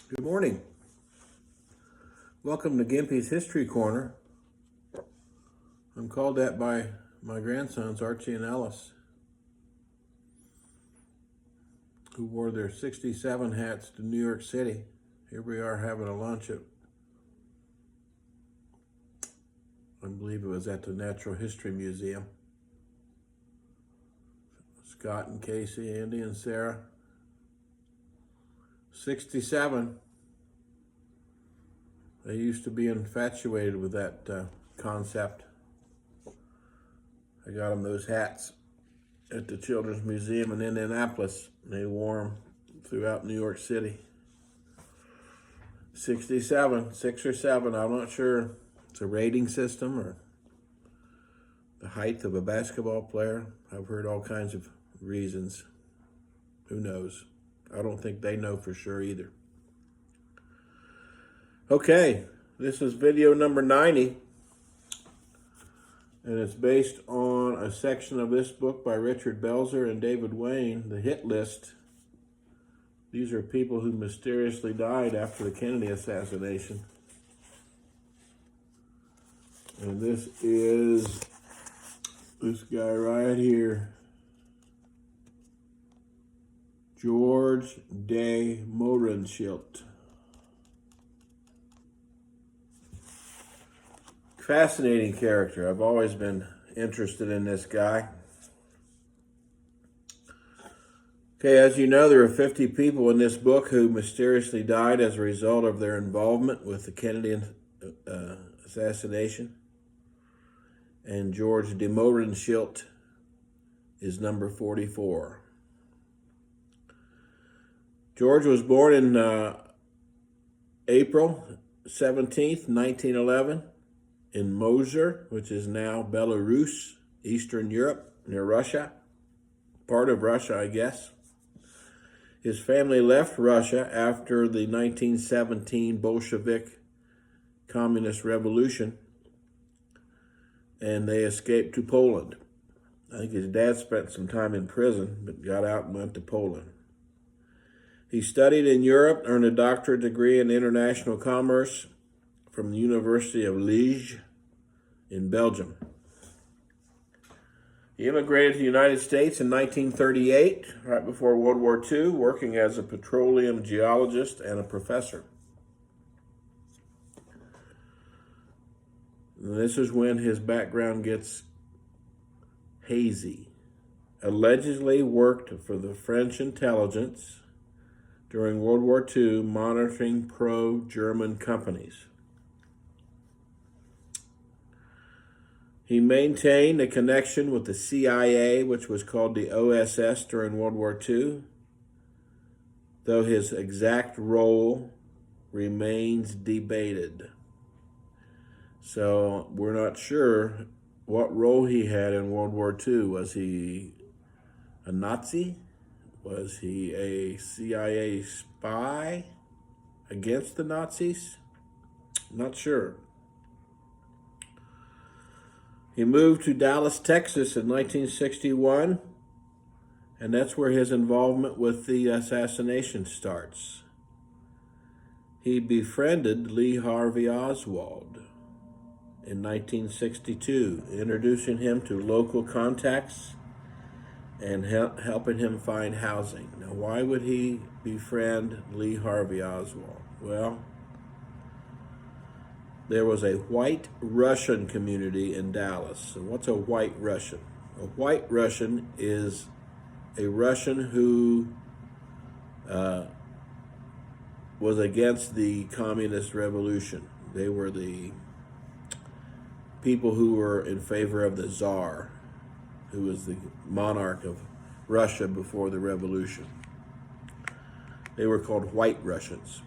Good morning. Welcome to Gimpy's History Corner. I'm called that by my grandsons, Archie and Ellis, who wore their 67 hats to New York City. Here we are having a lunch at, I believe it was at the Natural History Museum. Scott and Casey, Andy and Sarah. 67. They used to be infatuated with that concept. I got them those hats at the Children's Museum in Indianapolis. They wore them throughout New York City. 67, 6 or 7, I'm not sure. It's a rating system or the height of a basketball player. I've heard all kinds of reasons. Who knows? I don't think they know for sure either. Okay, this is video number 90. And it's based on a section of this book by Richard Belzer and David Wayne, The Hit List. These are people who mysteriously died after the Kennedy assassination. And this is this guy right here, George de Mohrenschildt. Fascinating character. I've always been interested in this guy. Okay, as you know, there are 50 people in this book who mysteriously died as a result of their involvement with the Kennedy assassination. And George de Mohrenschildt is number 44. George was born in April 17th, 1911. in Moser, which is now Belarus, Eastern Europe, near Russia, part of Russia, I guess. His family left Russia after the 1917 Bolshevik Communist Revolution, and they escaped to Poland. I think his dad spent some time in prison, but got out and went to Poland. He studied in Europe, earned a doctorate degree in international commerce from the University of Liège in Belgium. He immigrated to the United States in 1938, right before World War II, working as a petroleum geologist and a professor. And this is when his background gets hazy. Allegedly worked for the French intelligence during World War II, monitoring pro-German companies. He maintained a connection with the CIA, which was called the OSS during World War II, though his exact role remains debated. So we're not sure what role he had in World War II. Was he a Nazi? Was he a CIA spy against the Nazis? Not sure. He moved to Dallas, Texas in 1961, and that's where his involvement with the assassination starts. He befriended Lee Harvey Oswald in 1962, introducing him to local contacts and helping him find housing. Now, why would he befriend Lee Harvey Oswald? Well, there was a white Russian community in Dallas. So what's a white Russian? A white Russian is a Russian who was against the communist revolution. They were the people who were in favor of the Tsar, who was the monarch of Russia before the revolution. They were called white Russians.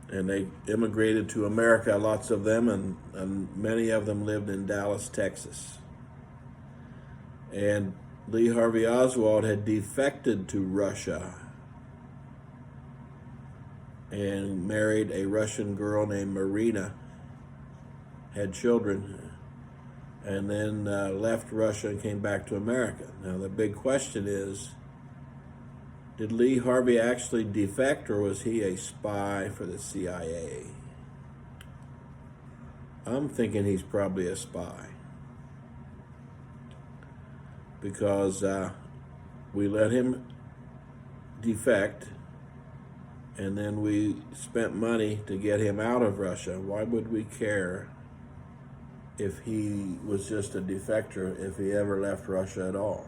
And they immigrated to America, lots of them, and many of them lived in Dallas, Texas. And Lee Harvey Oswald had defected to Russia and married a Russian girl named Marina, had children, and then left Russia and came back to America. Now the big question is, Did Lee Harvey actually defect, or was he a spy for the CIA? I'm thinking he's probably a spy, because we let him defect, and then we spent money to get him out of Russia. Why would we care if he was just a defector, if he ever left Russia at all?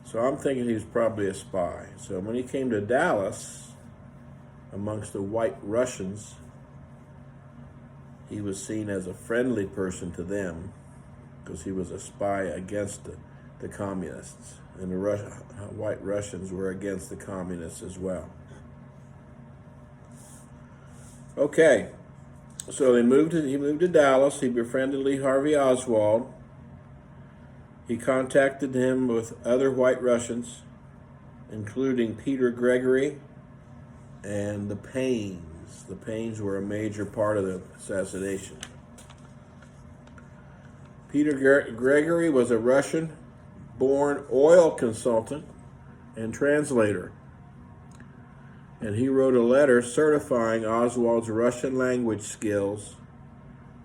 So I'm thinking he's probably a spy. So when he came to Dallas, amongst the white Russians, he was seen as a friendly person to them, because he was a spy against the communists. And the white Russians were against the communists as well. Okay, so he moved to Dallas. He befriended Lee Harvey Oswald. He contacted him with other white Russians, including Peter Gregory and the Paines. The Paines were a major part of the assassination. Peter Gregory was a Russian-born oil consultant and translator, and he wrote a letter certifying Oswald's Russian language skills,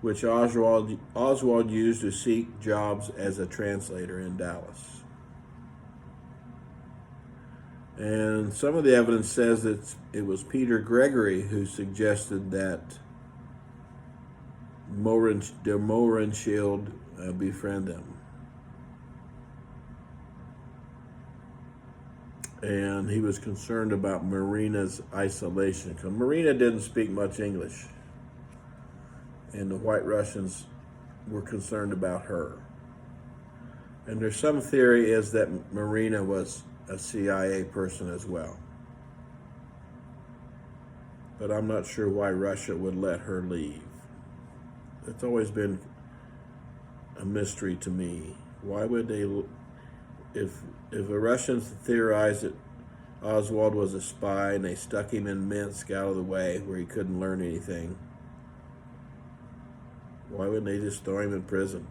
which Oswald used to seek jobs as a translator in Dallas. And some of the evidence says that it was Peter Gregory who suggested that de Mohrenschildt befriend him. And he was concerned about Marina's isolation, because Marina didn't speak much English, and the white Russians were concerned about her. And there's some theory is that Marina was a CIA person as well. But I'm not sure why Russia would let her leave. It's always been a mystery to me. Why would they, if the Russians theorized that Oswald was a spy and they stuck him in Minsk out of the way where he couldn't learn anything, why wouldn't they just throw him in prison?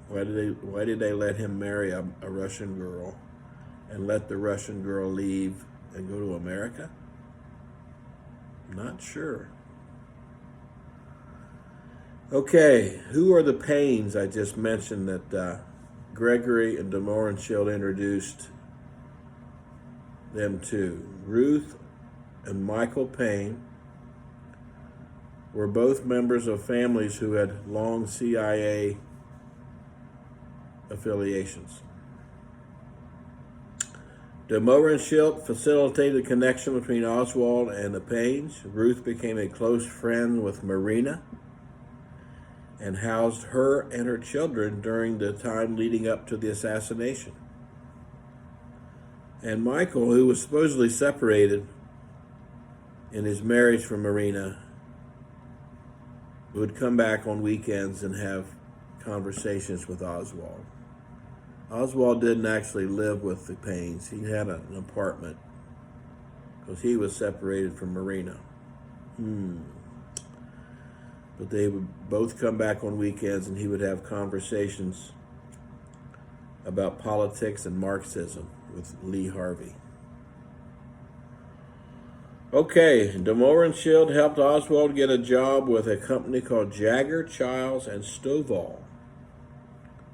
Why did they let him marry a Russian girl and let the Russian girl leave and go to America? Not sure. Okay, who are the Paines I just mentioned that Gregory and de Mohrenschildt introduced them to? Ruth and Michael Paine were both members of families who had long CIA affiliations. De Mohrenschildt facilitated the connection between Oswald and the Paines. Ruth became a close friend with Marina and housed her and her children during the time leading up to the assassination. And Michael, who was supposedly separated in his marriage from Marina, would come back on weekends and have conversations with Oswald. Oswald didn't actually live with the Paines. He had an apartment because he was separated from Marina. But they would both come back on weekends, and he would have conversations about politics and Marxism with Lee Harvey. Okay, de Mohrenschildt helped Oswald get a job with a company called Jagger, Childs, and Stovall,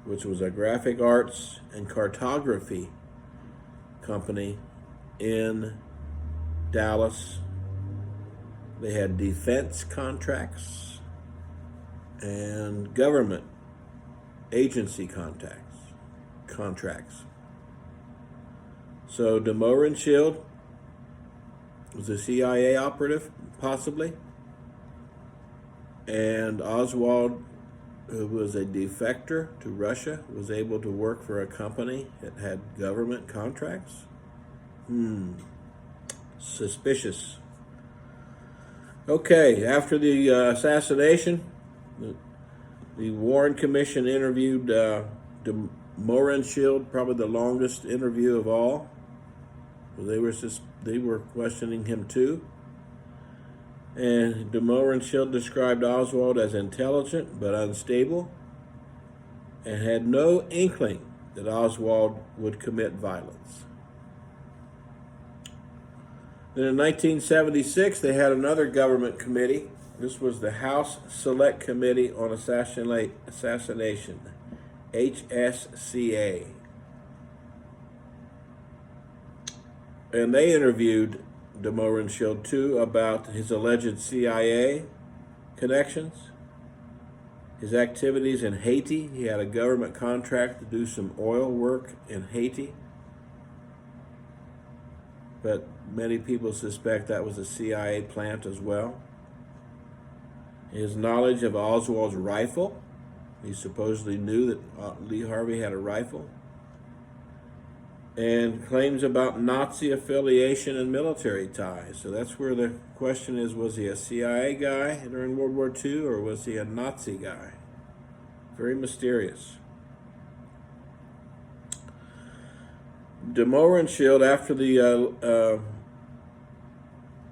which was a graphic arts and cartography company in Dallas. They had defense contracts and government agency contracts. So de Mohrenschildt was a CIA operative, possibly, and Oswald, who was a defector to Russia, was able to work for a company that had government contracts? Suspicious. Okay, after the assassination, the Warren Commission interviewed de Mohrenschildt, probably the longest interview of all. They were questioning him too. And de Mohrenschildt described Oswald as intelligent but unstable, and had no inkling that Oswald would commit violence. Then in 1976, they had another government committee. This was the House Select Committee on Assassination, HSCA. And they interviewed de Mohrenschildt too about his alleged CIA connections, his activities in Haiti. He had a government contract to do some oil work in Haiti, but many people suspect that was a CIA plant as well. His knowledge of Oswald's rifle. He supposedly knew that Lee Harvey had a rifle. And claims about Nazi affiliation and military ties. So that's where the question is, was he a CIA guy during World War II, or was he a Nazi guy? Very mysterious. De Mohrenschildt, after the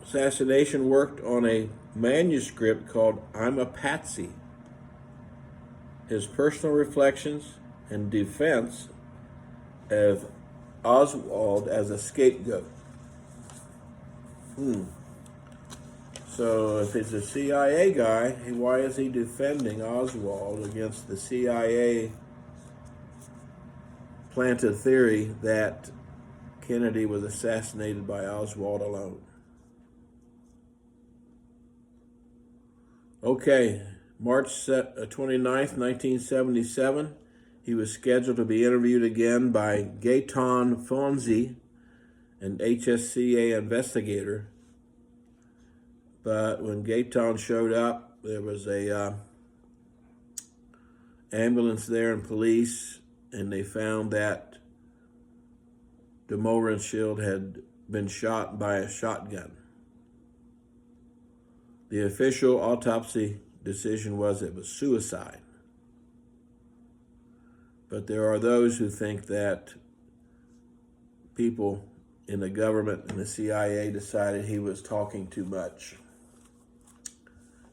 assassination, worked on a manuscript called I'm a Patsy. His personal reflections and defense of Oswald as a scapegoat. So if he's a CIA guy, why is he defending Oswald against the CIA planted theory that Kennedy was assassinated by Oswald alone? Okay, March 29th, 1977, he was scheduled to be interviewed again by Gaetan Fonzi, an HSCA investigator. But when Gaetan showed up, there was a ambulance there and police, and they found that de Mohrenschildt had been shot by a shotgun. The official autopsy decision was it was suicide. But there are those who think that people in the government and the CIA decided he was talking too much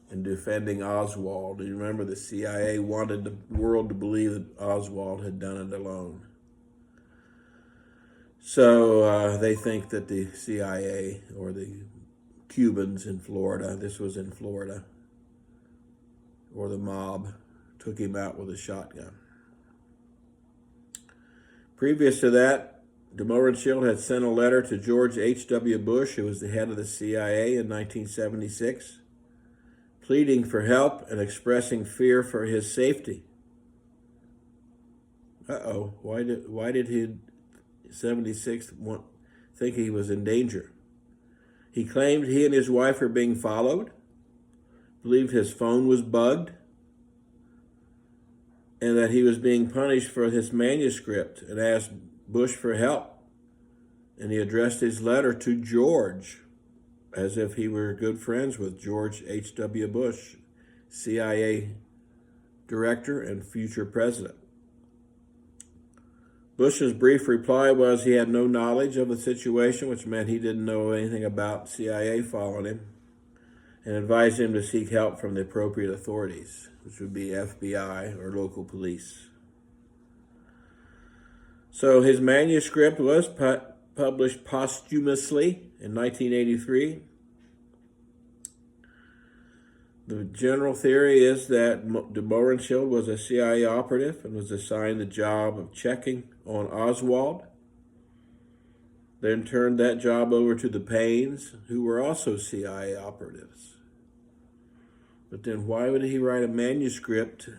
and defending Oswald. And remember, the CIA wanted the world to believe that Oswald had done it alone. So they think that the CIA or the Cubans in Florida, this was in Florida, or the mob, took him out with a shotgun. Previous to that, de Mohrenschildt had sent a letter to George H.W. Bush, who was the head of the CIA in 1976, pleading for help and expressing fear for his safety. Why did he, 76, think he was in danger? He claimed he and his wife were being followed, believed his phone was bugged, and that he was being punished for his manuscript, and asked Bush for help. And he addressed his letter to George, as if he were good friends with George H.W. Bush, CIA director and future president. Bush's brief reply was he had no knowledge of the situation, which meant he didn't know anything about CIA following him, and advised him to seek help from the appropriate authorities, which would be FBI or local police. So his manuscript was published posthumously in 1983. The general theory is that de Mohrenschildt was a CIA operative and was assigned the job of checking on Oswald, then turned that job over to the Paynes, who were also CIA operatives. But then why would he write a manuscript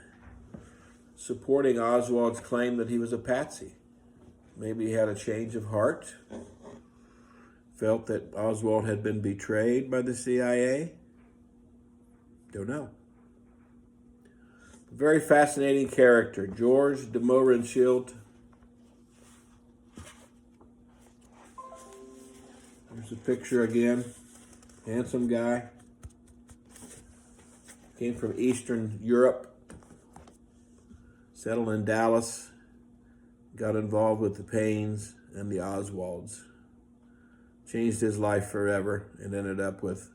supporting Oswald's claim that he was a patsy? Maybe he had a change of heart, felt that Oswald had been betrayed by the CIA. Don't know. Very fascinating character, George de Mohrenschildt. There's a picture again. Handsome guy. Came from Eastern Europe. Settled in Dallas. Got involved with the Paynes and the Oswalds. Changed his life forever and ended up with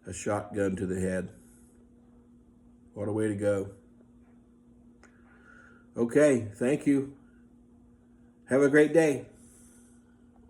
a shotgun to the head. What a way to go. Okay, thank you. Have a great day.